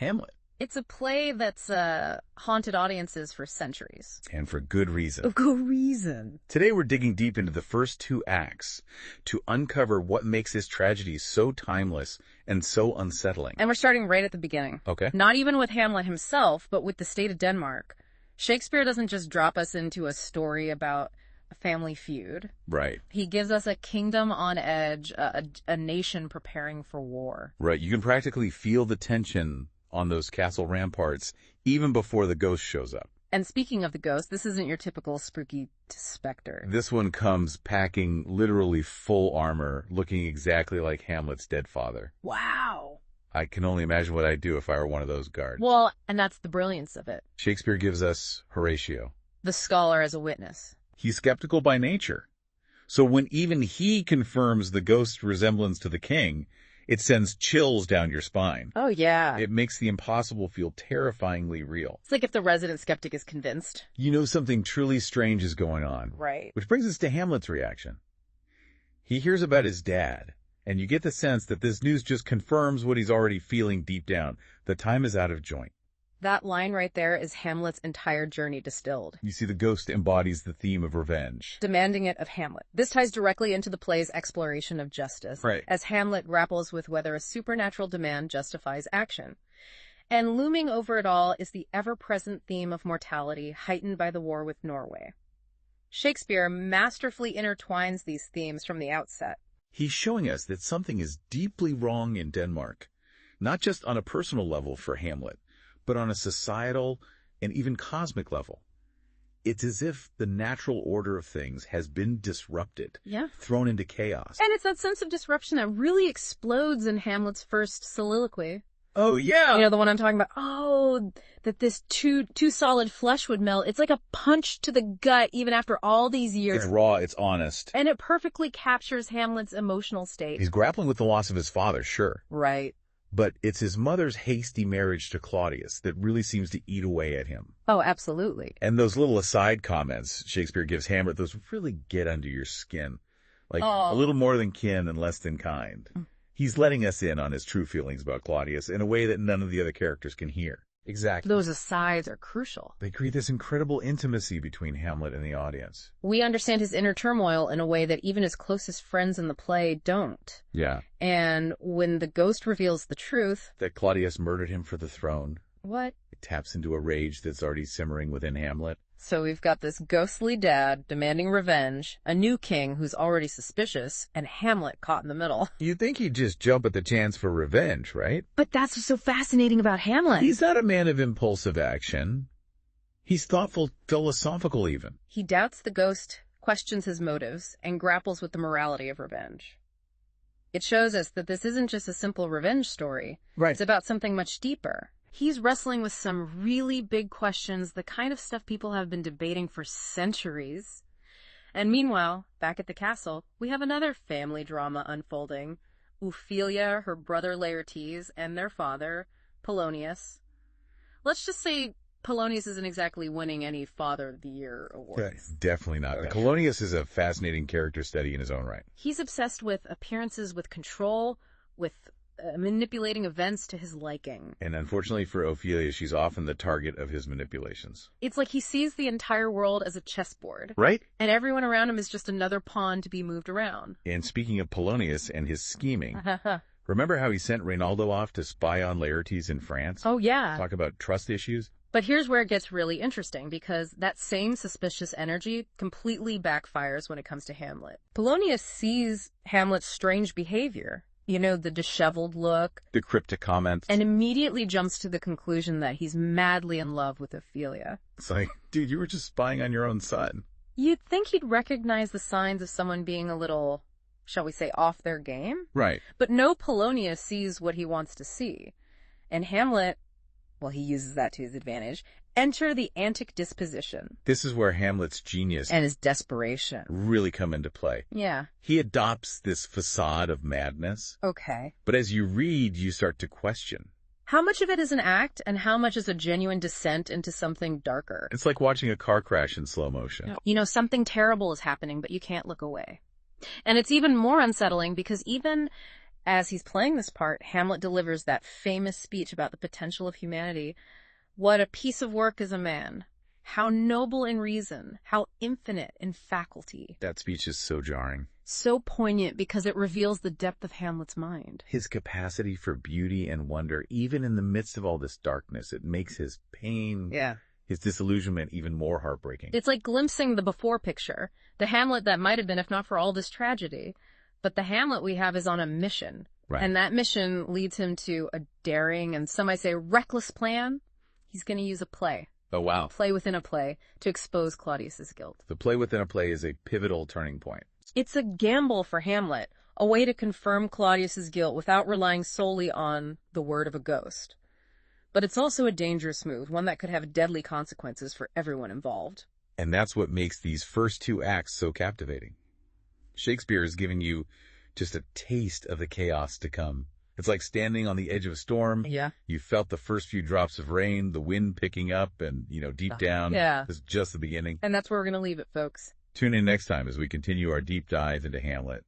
Hamlet. It's a play that's haunted audiences for centuries. And for good reason. Good reason. Today we're digging deep into the first two acts to uncover what makes this tragedy so timeless and so unsettling. And we're starting right at the beginning. Okay. Not even with Hamlet himself, but with the state of Denmark. Shakespeare doesn't just drop us into a story about a family feud. Right. He gives us a kingdom on edge, a nation preparing for war. Right. You can practically feel the tension on those castle ramparts even before the ghost shows up. And speaking of the ghost, this isn't your typical spooky specter. This one comes packing literally full armor, looking exactly like Hamlet's dead father. Wow. I can only imagine what I'd do if I were one of those guards. Well, and that's the brilliance of it. Shakespeare gives us Horatio, The scholar as a witness. He's skeptical by nature. So when even he confirms the ghost's resemblance to the king, it sends chills down your spine. Oh, yeah. It makes the impossible feel terrifyingly real. It's like if the resident skeptic is convinced. You know something truly strange is going on. Right. Which brings us to Hamlet's reaction. He hears about his dad, and you get the sense that this news just confirms what he's already feeling deep down. The time is out of joint. That line right there is Hamlet's entire journey distilled. You see, the ghost embodies the theme of revenge. Demanding it of Hamlet. This ties directly into the play's exploration of justice. Right. As Hamlet grapples with whether a supernatural demand justifies action. And looming over it all is the ever-present theme of mortality, heightened by the war with Norway. Shakespeare masterfully intertwines these themes from the outset. He's showing us that something is deeply wrong in Denmark, not just on a personal level for Hamlet, but on a societal and even cosmic level. It's as if the natural order of things has been disrupted, thrown into chaos. And it's that sense of disruption that really explodes in Hamlet's first soliloquy. Oh, yeah! You know, the one I'm talking about. Oh, that this too solid flesh would melt. It's like a punch to the gut even after all these years. It's raw, it's honest. And it perfectly captures Hamlet's emotional state. He's grappling with the loss of his father, sure. Right. But it's his mother's hasty marriage to Claudius that really seems to eat away at him. Oh, absolutely. And those little aside comments Shakespeare gives Hamlet, those really get under your skin. Like, a little more than kin and less than kind. He's letting us in on his true feelings about Claudius in a way that none of the other characters can hear. Exactly. Those asides are crucial. They create this incredible intimacy between Hamlet and the audience. We understand his inner turmoil in a way that even his closest friends in the play don't. Yeah. And when the ghost reveals the truth... That Claudius murdered him for the throne. What? It taps into a rage that's already simmering within Hamlet. So we've got this ghostly dad demanding revenge, a new king who's already suspicious, and Hamlet caught in the middle. You'd think he'd just jump at the chance for revenge, right? But that's what's so fascinating about Hamlet. He's not a man of impulsive action. He's thoughtful, philosophical even. He doubts the ghost, questions his motives, and grapples with the morality of revenge. It shows us that this isn't just a simple revenge story. Right. It's about something much deeper. He's wrestling with some really big questions, the kind of stuff people have been debating for centuries. And meanwhile, back at the castle, we have another family drama unfolding. Ophelia, her brother Laertes, and their father, Polonius. Let's just say Polonius isn't exactly winning any Father of the Year awards. Okay, definitely not. Polonius is a fascinating character study in his own right. He's obsessed with appearances, with control, with manipulating events to his liking. And unfortunately for Ophelia, she's often the target of his manipulations. It's like he sees the entire world as a chessboard. Right? And everyone around him is just another pawn to be moved around. And speaking of Polonius and his scheming, remember how he sent Reynaldo off to spy on Laertes in France? Oh, yeah. Talk about trust issues? But here's where it gets really interesting, because that same suspicious energy completely backfires when it comes to Hamlet. Polonius sees Hamlet's strange behavior. You know, the disheveled look. The cryptic comments. And immediately jumps to the conclusion that he's madly in love with Ophelia. It's like, dude, you were just spying on your own son. You'd think he'd recognize the signs of someone being a little, shall we say, off their game? Right. But no, Polonius sees what he wants to see. And Hamlet, well, he uses that to his advantage. Enter the antic disposition. This is where Hamlet's genius and his desperation really come into play. Yeah. He adopts this facade of madness. Okay. But as you read, you start to question. How much of it is an act and how much is a genuine descent into something darker? It's like watching a car crash in slow motion. You know, something terrible is happening, but you can't look away. And it's even more unsettling because even As he's playing this part, Hamlet delivers that famous speech about the potential of humanity. What a piece of work is a man! How noble in reason, how infinite in faculty. That speech is so jarring. So poignant because it reveals the depth of Hamlet's mind. His capacity for beauty and wonder, even in the midst of all this darkness, it makes his pain, his disillusionment even more heartbreaking. It's like glimpsing the before picture, the Hamlet that might have been if not for all this tragedy. But the Hamlet we have is on a mission. Right. And that mission leads him to a daring and some might say reckless plan. He's going to use a play. Oh, wow. Play within a play to expose Claudius's guilt. The play within a play is a pivotal turning point. It's a gamble for Hamlet, a way to confirm Claudius's guilt without relying solely on the word of a ghost. But it's also a dangerous move, one that could have deadly consequences for everyone involved. And that's what makes these first two acts so captivating. Shakespeare is giving you just a taste of the chaos to come. It's like standing on the edge of a storm. Yeah. You felt the first few drops of rain, the wind picking up, and, deep down, this is just the beginning. And that's where we're going to leave it, folks. Tune in next time as we continue our deep dive into Hamlet.